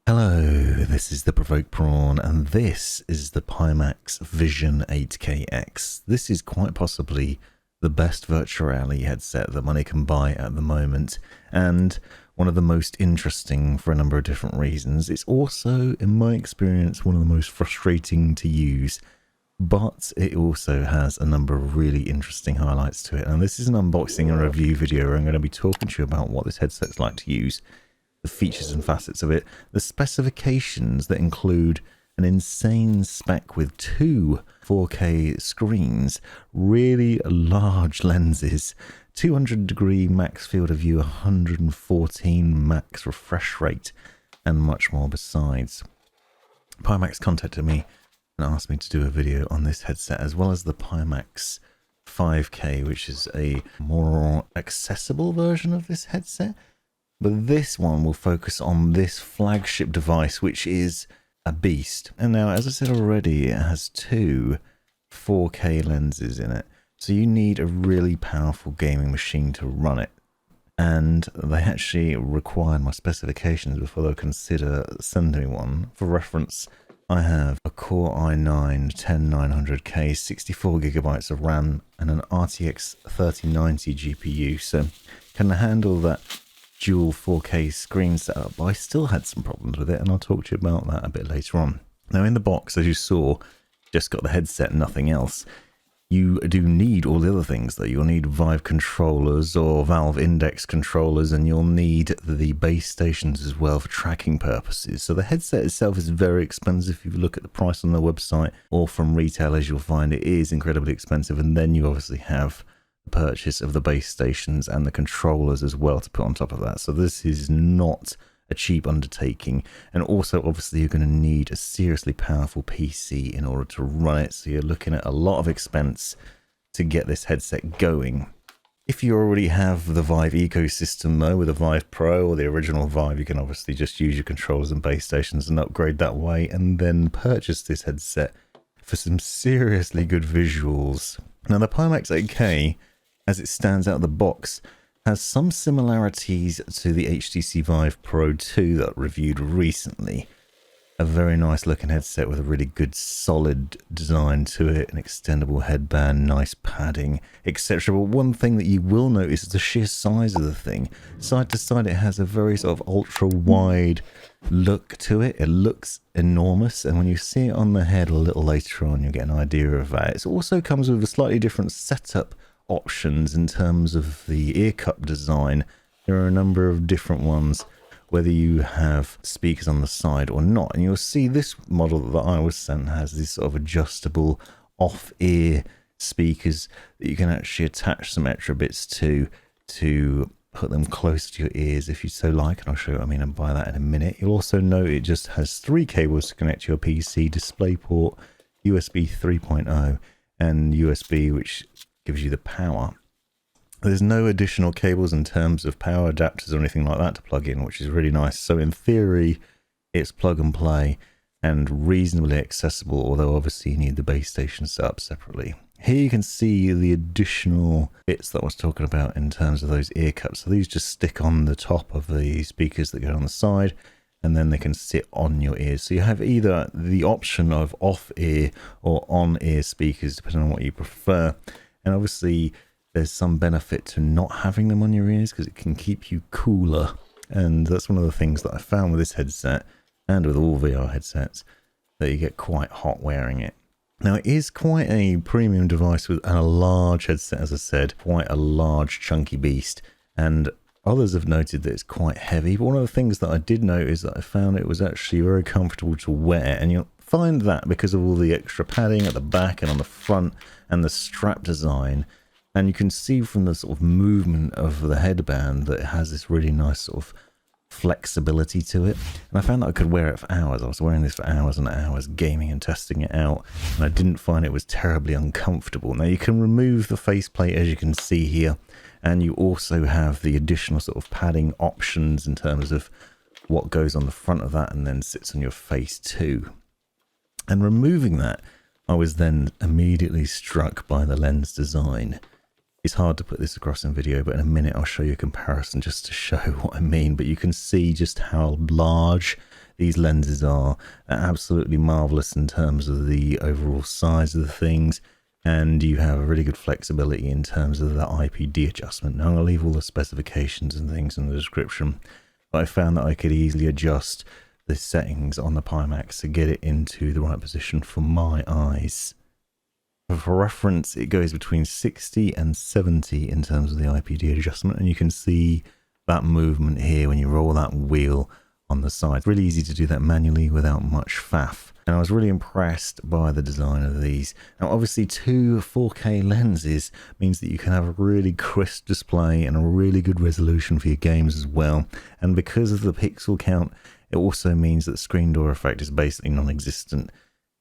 Hello, this is the Provoked Prawn, and this is the Pimax Vision 8KX. This is quite possibly the best virtual reality headset that money can buy at the moment, and one of the most interesting for a number of different reasons. It's also, in my experience, one of the most frustrating to use, but it also has a number of really interesting highlights to it. And this is an unboxing and review video where I'm going to be talking to you about what this headset's like to use, the features and facets of it, the specifications that include an insane spec with two 4K screens, really large lenses, 200-degree max field of view, 114 max refresh rate, and much more besides. Pimax contacted me and asked me to do a video on this headset, as well as the Pimax 5K, which is a more accessible version of this headset. But this one will focus on this flagship device, which is a beast. And now, as I said already, it has two 4K lenses in it. So you need a really powerful gaming machine to run it. And they actually required my specifications before they'll consider sending me one. For reference, I have a Core i9-10900K, 64GB of RAM, and an RTX 3090 GPU. So can handle that dual 4K screen setup, but I still had some problems with it, and I'll talk to you about that a bit later on. Now, in the box, as you saw, just got the headset, nothing else. You do need all the other things, though. You'll need Vive controllers or Valve Index controllers, and you'll need the base stations as well for tracking purposes. So the headset itself is very expensive. If you look at the price on their website or from retailers, you'll find it is incredibly expensive, and then you obviously have purchase of the base stations and the controllers as well to put on top of that. So this is not a cheap undertaking, and also obviously you're going to need a seriously powerful PC in order to run it, so you're looking at a lot of expense to get this headset going. If you already have the Vive ecosystem though, with the Vive Pro or the original Vive, you can obviously just use your controllers and base stations and upgrade that way, and then purchase this headset for some seriously good visuals. Now, the Pimax 8K, as it stands out of the box, has some similarities to the HTC Vive Pro 2 that I reviewed recently. A very nice looking headset with a really good solid design to it, an extendable headband, nice padding, etc. But one thing that you will notice is the sheer size of the thing. Side to side, it has a very sort of ultra wide look to it. It looks enormous, and when you see it on the head a little later on, you'll get an idea of that. It also comes with a slightly different setup options in terms of the ear cup design. There are a number of different ones, whether you have speakers on the side or not, and you'll see this model that I was sent has these sort of adjustable off-ear speakers that you can actually attach some extra bits to put them close to your ears if you so like, and I'll show you what I mean and by that in a minute. You'll also note it just has three cables to connect to your PC: DisplayPort, USB 3.0, and USB, which gives you the power. There's no additional cables in terms of power adapters or anything like that to plug in, which is really nice. So in theory, it's plug and play and reasonably accessible, although obviously you need the base station set up separately. Here you can see the additional bits that I was talking about in terms of those ear cups. So these just stick on the top of the speakers that go on the side, and then they can sit on your ears. So you have either the option of off-ear or on-ear speakers, depending on what you prefer. And obviously there's some benefit to not having them on your ears because it can keep you cooler. And that's one of the things that I found with this headset and with all VR headsets, that you get quite hot wearing it. Now, it is quite a premium device with a large headset, as I said, quite a large chunky beast. And others have noted that it's quite heavy. But one of the things that I did note is that I found it was actually very comfortable to wear. And you'll find that because of all the extra padding at the back and on the front and the strap design. And you can see from the sort of movement of the headband that it has this really nice sort of flexibility to it. And I found that I could wear it for hours. I was wearing this for hours and hours, gaming and testing it out, and I didn't find it was terribly uncomfortable. Now, you can remove the faceplate, as you can see here, and you also have the additional sort of padding options in terms of what goes on the front of that and then sits on your face too. And removing that, I was then immediately struck by the lens design. It's hard to put this across in video, but in a minute I'll show you a comparison just to show what I mean. But you can see just how large These lenses are absolutely marvelous in terms of the overall size of the things, and you have really good flexibility in terms of the IPD adjustment. Now, I'll leave all the specifications and things in the description, but I found that I could easily adjust the settings on the Pimax to get it into the right position for my eyes. For reference, it goes between 60 and 70 in terms of the IPD adjustment, and you can see that movement here when you roll that wheel on the side. Really easy to do that manually without much faff. And I was really impressed by the design of these. Now, obviously, 2 4K lenses means that you can have a really crisp display and a really good resolution for your games as well. And because of the pixel count, it also means that the screen door effect is basically non-existent.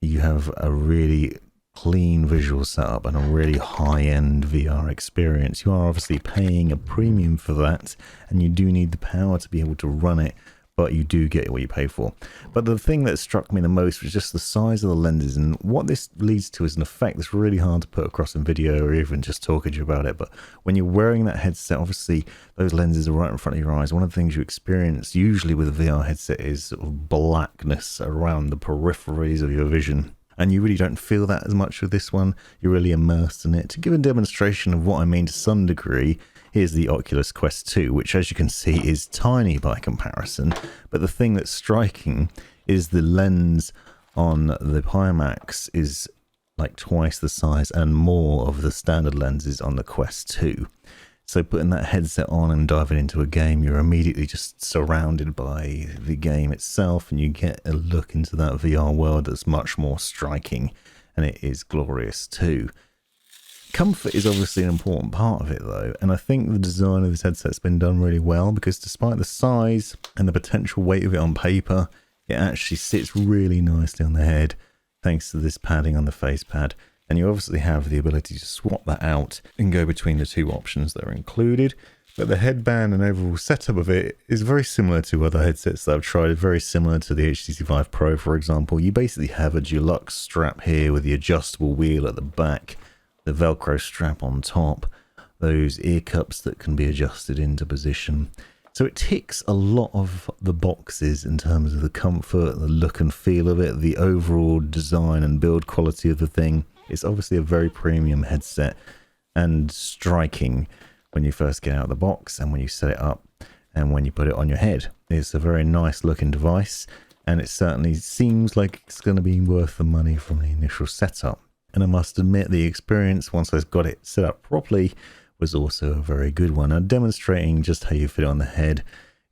You have a really clean visual setup and a really high-end VR experience. You are obviously paying a premium for that, and you do need the power to be able to run it, but you do get what you pay for. But the thing that struck me the most was just the size of the lenses, and what this leads to is an effect that's really hard to put across in video or even just talking to you about it. But when you're wearing that headset, obviously those lenses are right in front of your eyes. One of the things you experience usually with a VR headset is sort of blackness around the peripheries of your vision. And you really don't feel that as much with this one. You're really immersed in it. To give a demonstration of what I mean to some degree, here's the Oculus Quest 2, which, as you can see, is tiny by comparison. But the thing that's striking is the lens on the Pimax is like twice the size and more of the standard lenses on the Quest 2. So putting that headset on and diving into a game, you're immediately just surrounded by the game itself, and you get a look into that VR world that's much more striking, and it is glorious too. Comfort is obviously an important part of it though, and I think the design of this headset's been done really well, because despite the size and the potential weight of it on paper, it actually sits really nicely on the head thanks to this padding on the face pad. And you obviously have the ability to swap that out and go between the 2 options that are included. But the headband and overall setup of it is very similar to other headsets that I've tried, very similar to the HTC Vive Pro, for example. You basically have a deluxe strap here with the adjustable wheel at the back, the Velcro strap on top, those ear cups that can be adjusted into position. So it ticks a lot of the boxes in terms of the comfort, the look and feel of it, the overall design and build quality of the thing. It's obviously a very premium headset and striking when you first get out of the box and when you set it up and when you put it on your head. It's a very nice looking device, and it certainly seems like it's going to be worth the money from the initial setup. And I must admit, the experience once I've got it set up properly was also a very good one. Now, demonstrating just how you fit it on the head,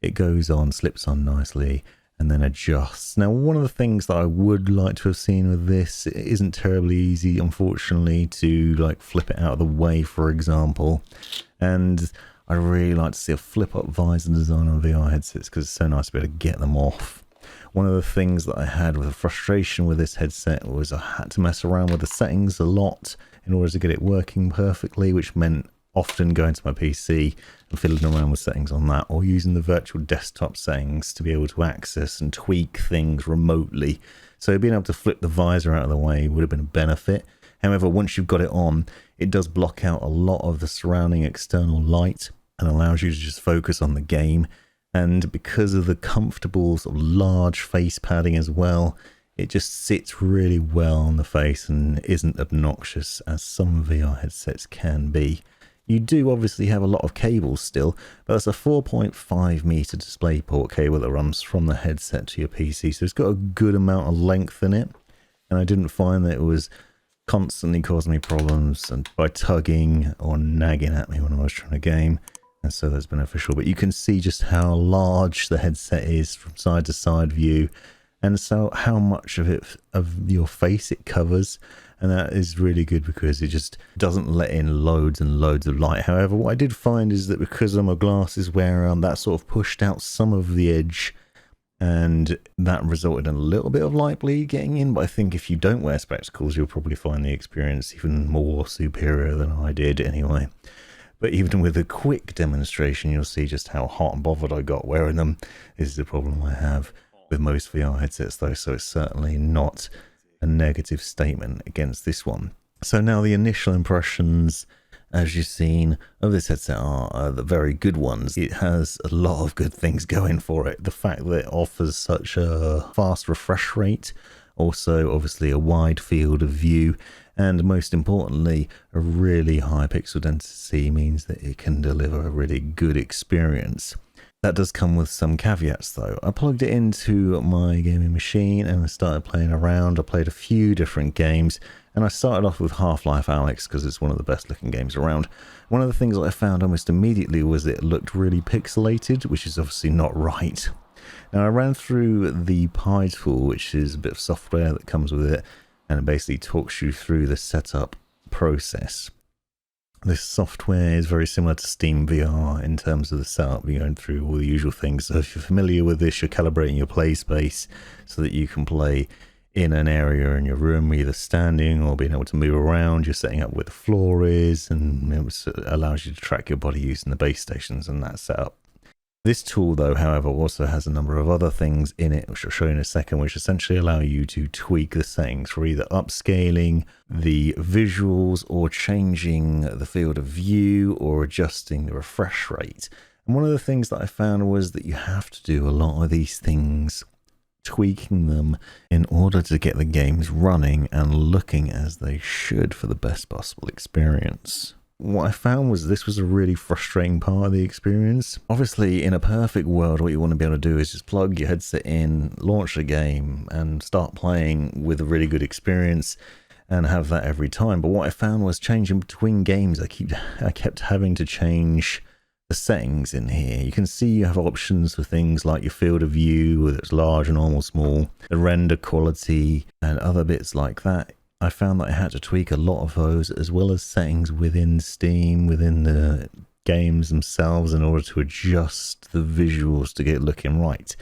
it goes on, slips on nicely, and then adjusts. Now, one of the things that I would like to have seen with this, it isn't terribly easy, unfortunately, to like flip it out of the way, for example. And I'd really like to see a flip-up visor design on VR headsets, because it's so nice to be able to get them off. One of the things that I had with a frustration with this headset was I had to mess around with the settings a lot in order to get it working perfectly, which meant often going to my PC and fiddling around with settings on that, or using the virtual desktop settings to be able to access and tweak things remotely. So being able to flip the visor out of the way would have been a benefit. However, once you've got it on, it does block out a lot of the surrounding external light and allows you to just focus on the game. And because of the comfortable sort of large face padding as well, it just sits really well on the face and isn't obnoxious as some VR headsets can be. You do obviously have a lot of cables still, but that's a 4.5 meter DisplayPort cable that runs from the headset to your PC, so it's got a good amount of length in it, and I didn't find that it was constantly causing me problems and by tugging or nagging at me when I was trying to game, and so that's beneficial. But you can see just how large the headset is from side to side view, and so how much of it of your face it covers. And that is really good because it just doesn't let in loads and loads of light. However, what I did find is that because I'm a glasses wearer, that sort of pushed out some of the edge, and that resulted in a little bit of light bleed getting in. But I think if you don't wear spectacles, you'll probably find the experience even more superior than I did anyway. But even with a quick demonstration, you'll see just how hot and bothered I got wearing them. This is the problem I have with most VR headsets though, so it's certainly not a negative statement against this one. So now the initial impressions as you've seen, of this headset are the very good ones. It has a lot of good things going for it. The fact that it offers such a fast refresh rate, also obviously a wide field of view, and most importantly, a really high pixel density means that it can deliver a really good experience. That does come with some caveats though. I plugged it into my gaming machine and I started playing around. I played a few different games and I started off with Half-Life Alyx because it's one of the best looking games around. One of the things that I found almost immediately was it looked really pixelated, which is obviously not right. Now I ran through the Pi tool, which is a bit of software that comes with it, and it basically talks you through the setup process. This software is very similar to Steam VR in terms of the setup. You're going through all the usual things. So if you're familiar with this, you're calibrating your play space so that you can play in an area in your room, either standing or being able to move around. You're setting up where the floor is, and it allows you to track your body using the base stations and that setup. This tool, though, however, also has a number of other things in it, which I'll show you in a second, which essentially allow you to tweak the settings for either upscaling the visuals or changing the field of view or adjusting the refresh rate. And one of the things that I found was that you have to do a lot of these things, tweaking them in order to get the games running and looking as they should for the best possible experience. What I found was this was a really frustrating part of the experience. Obviously, in a perfect world, what you want to be able to do is just plug your headset in, launch a game, and start playing with a really good experience and have that every time. But what I found was changing between games, I kept having to change the settings in here. You can see you have options for things like your field of view, whether it's large, normal, small, the render quality, and other bits like that. I found that I had to tweak a lot of those, as well as settings within Steam, within the games themselves, in order to adjust the visuals to get it looking right.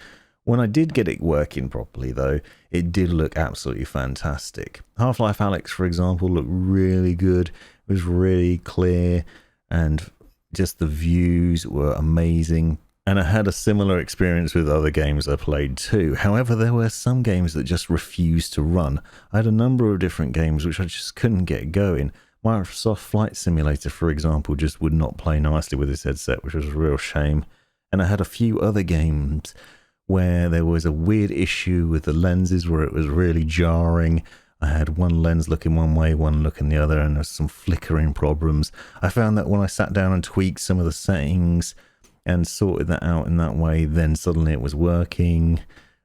When I did get it working properly, though, it did look absolutely fantastic. Half-Life Alyx, for example, looked really good. It was really clear, and just the views were amazing. And I had a similar experience with other games I played too. However, there were some games that just refused to run. I had a number of different games which I just couldn't get going. Microsoft Flight Simulator, for example, just would not play nicely with this headset, which was a real shame. And I had a few other games where there was a weird issue with the lenses where it was really jarring. I had one lens looking one way, one looking the other, and there's some flickering problems. I found that when I sat down and tweaked some of the settings and sorted that out in that way, then suddenly it was working.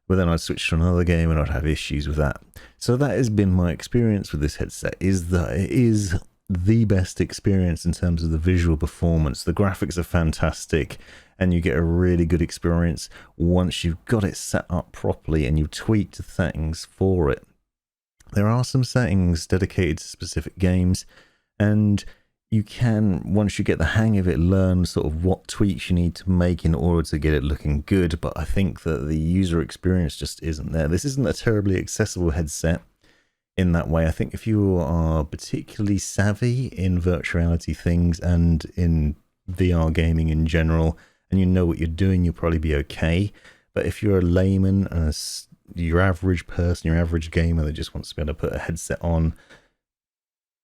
But then I'd switch to another game and I'd have issues with that. So that has been my experience with this headset, is that it is the best experience in terms of the visual performance. The graphics are fantastic and you get a really good experience once you've got it set up properly and you've tweaked the settings for it. There are some settings dedicated to specific games, and you can, once you get the hang of it, learn sort of what tweaks you need to make in order to get it looking good. But I think that the user experience just isn't there. This isn't a terribly accessible headset in that way. I think if you are particularly savvy in virtual reality things and in VR gaming in general, and you know what you're doing, you'll probably be okay. But if you're a layman, your average person, your average gamer that just wants to be able to put a headset on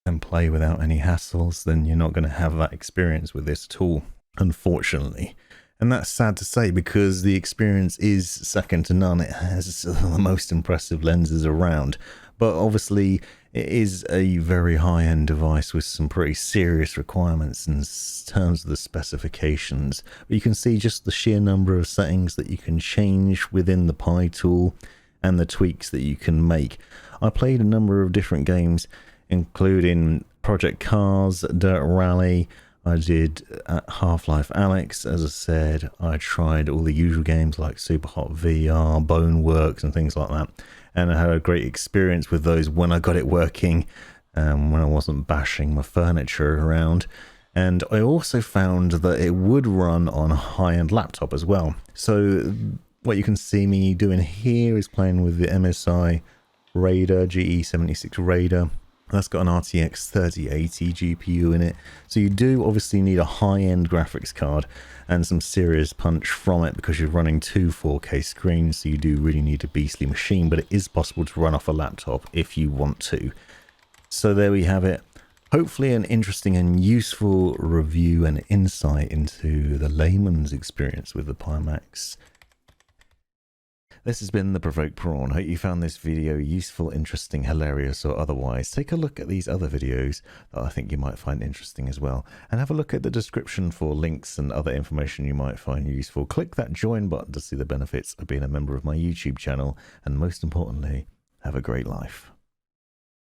and play without any hassles, then you're not going to have that experience with this tool, unfortunately. And that's sad to say, because the experience is second to none. It has the most impressive lenses around, but obviously it is a very high-end device with some pretty serious requirements in terms of the specifications. But you can see just the sheer number of settings that you can change within the Pi tool and the tweaks that you can make. I played a number of different games, including Project Cars, Dirt Rally. I did Half-Life Alyx, as I said. I tried all the usual games like Superhot VR, Boneworks and things like that. And I had a great experience with those when I got it working, when I wasn't bashing my furniture around. And I also found that it would run on a high-end laptop as well. So what you can see me doing here is playing with the MSI Raider, GE76 Raider. That's got an RTX 3080 GPU in it. So you do obviously need a high-end graphics card and some serious punch from it, because you're running two 4K screens, so you do really need a beastly machine, but it is possible to run off a laptop if you want to. So there we have it. Hopefully an interesting and useful review and insight into the layman's experience with the Pimax. This has been the Provoked Prawn. Hope you found this video useful, interesting, hilarious, or otherwise. Take a look at these other videos that I think you might find interesting as well. And have a look at the description for links and other information you might find useful. Click that join button to see the benefits of being a member of my YouTube channel. And most importantly, have a great life.